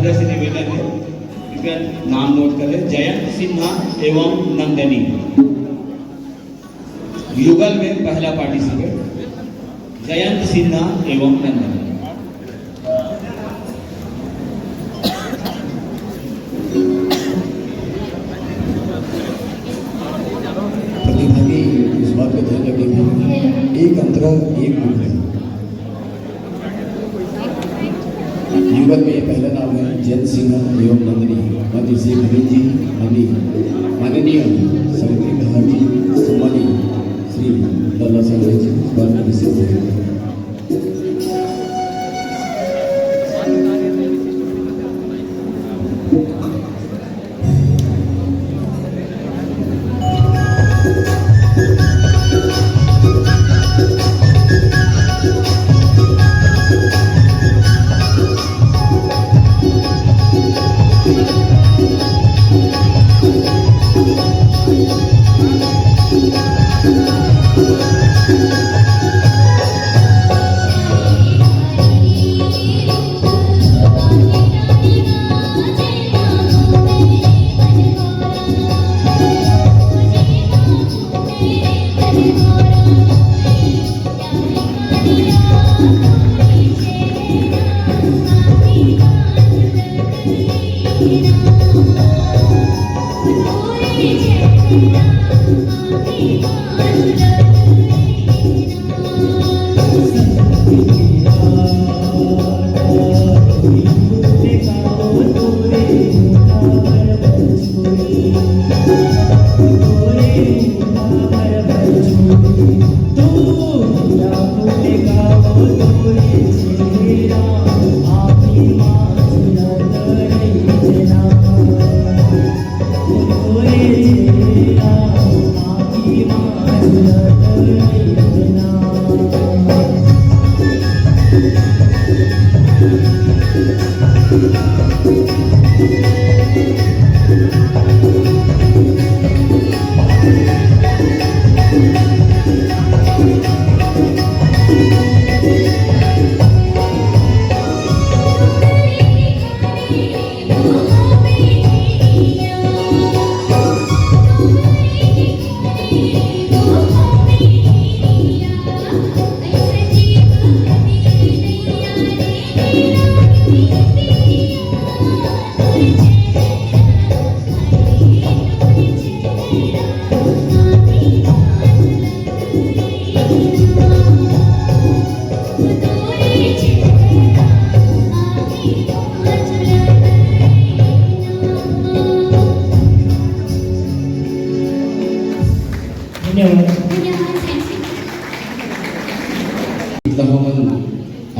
हृदय से निवेदन है, कृपया नाम नोट करें। जयंत सिन्हा एवं नंदनी, युगल में पहला पार्टिसिपेट जयंत सिन्हा एवं नंदनी। प्रतिभागी इस बात को ध्यान रखेंगे, एक अंतराल एक गुण है। युगल में पहला नाम है जयंत सिन्हा एवं नंदनी, माननीय श्री नवीन जी, माननीय सावित्री कहार जी, सम्मानित श्री लल्ला साहब जी, इस बात को विशेष ध्यान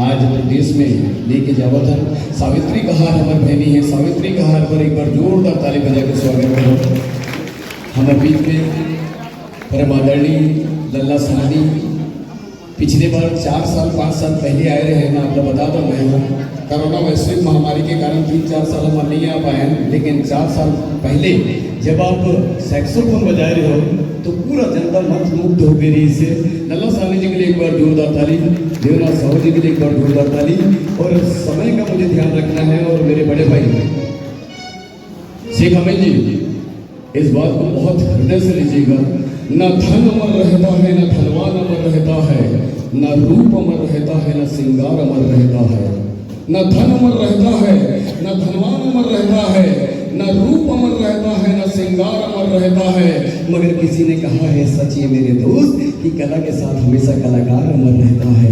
आज प्रदेश में लेके जावा था। सावित्री कहार हमारे बहनी है, सावित्री कहार पर एक बार जोरदार ताली बजा के स्वागत करो। हमारे बीच में परम आदरणीय लल्ला साहनी पिछले बार 4 साल 5 साल पहले आए रहे ना, आपको बता दो मैं कोरोना वैश्विक महामारी के कारण 3-4 साल हम नहीं आ पाए, लेकिन 4 साल पहले जब आप सैक्सोफोन बजा रहे हो तो पूरा जनता मंत्रमुग्ध हो गई रही से। लल्ला साहनी जी के लिए एक बार जोरदार ताली, देवनाथ साहू जी के लिए एक बार जोरदार ताली। और समय का मुझे ध्यान रखना है, और मेरे बड़े भाई शेख अमीन जी इस बात को बहुत हृदय से लीजिएगा। न धन अमर रहता है, न धनवान अमर रहता है, न रूप अमर रहता है, न श्रृंगार अमर रहता है। न धन अमर रहता है, न धनवान अमर रहता है, न रूप अमर रहता है, न श्रृंगार अमर रहता है, मगर किसी ने कहा है सच ये मेरे दोस्त कि कला के साथ हमेशा कलाकार अमर रहता है,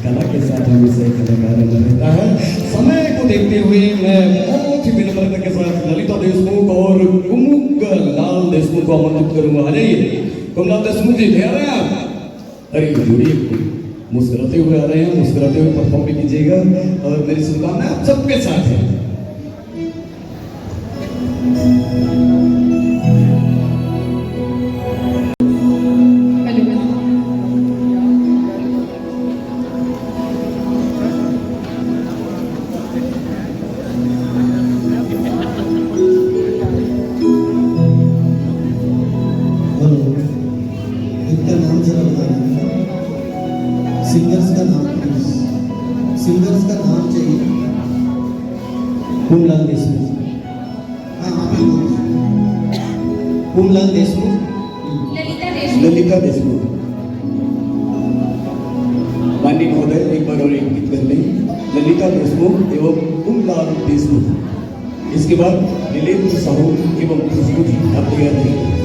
कला के साथ हमेशा कलाकार अमर रहता है। समय को देखते हुए मैं बहुत ही विनम्रता के साथ ललिता देशमुख और कुमुद लाल देशमुख को आमंत्रित करूंगा। आ जाइए कुमुद देशमुख जी, आ रहे हैं आप? अरे जुड़िए, मुस्कुराते हुए आ रहे हैं, मुस्कुराते हुए परफॉर्म भी कीजिएगा, और मेरी शुभकामनाएं आप सबके साथ है। सिंगर्स का नाम चाहिए। ओमलाल देशमुख। ओमलाल देशमुख, ललिता देशमुख। माननीय महोदय, एक बार और एक गीत कर लें। ललिता देशमुख एवं ओमलाल देशमुख। इसके बाद नीलेंद्र साहू एवं खुशबू जी आप तैयार हैं।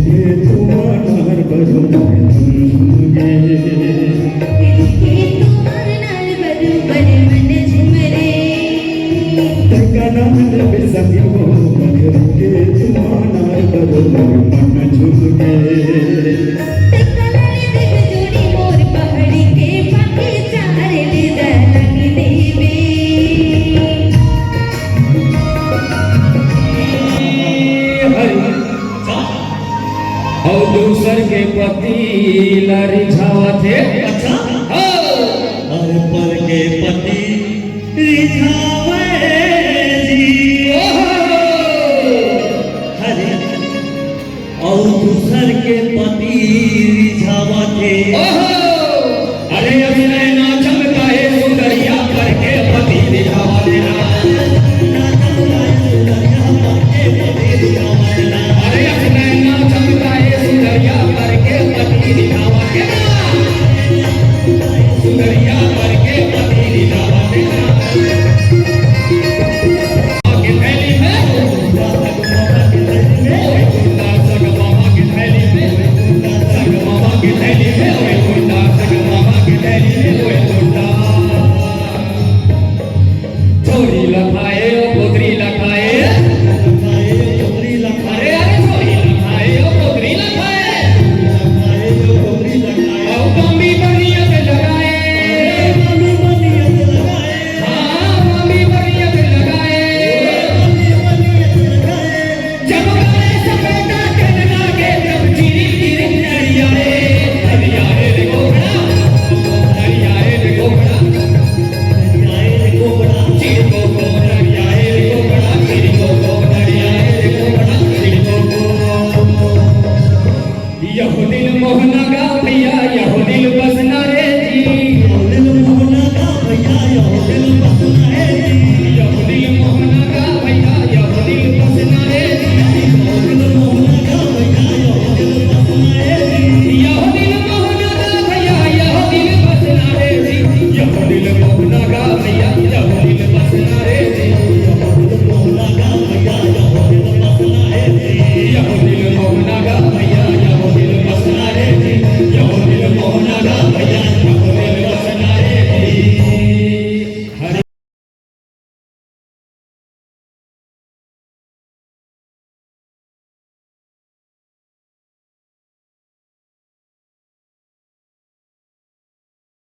के तुम्हार बरोबर झुमगे तकनान बेसब्यो मगर के तुम्हार बरोबर मन झुमगे और दूसर के पति लारी झावा थे अच्छा हर पर के पति रिझावे जी हरे और दूसर के पति रिझावे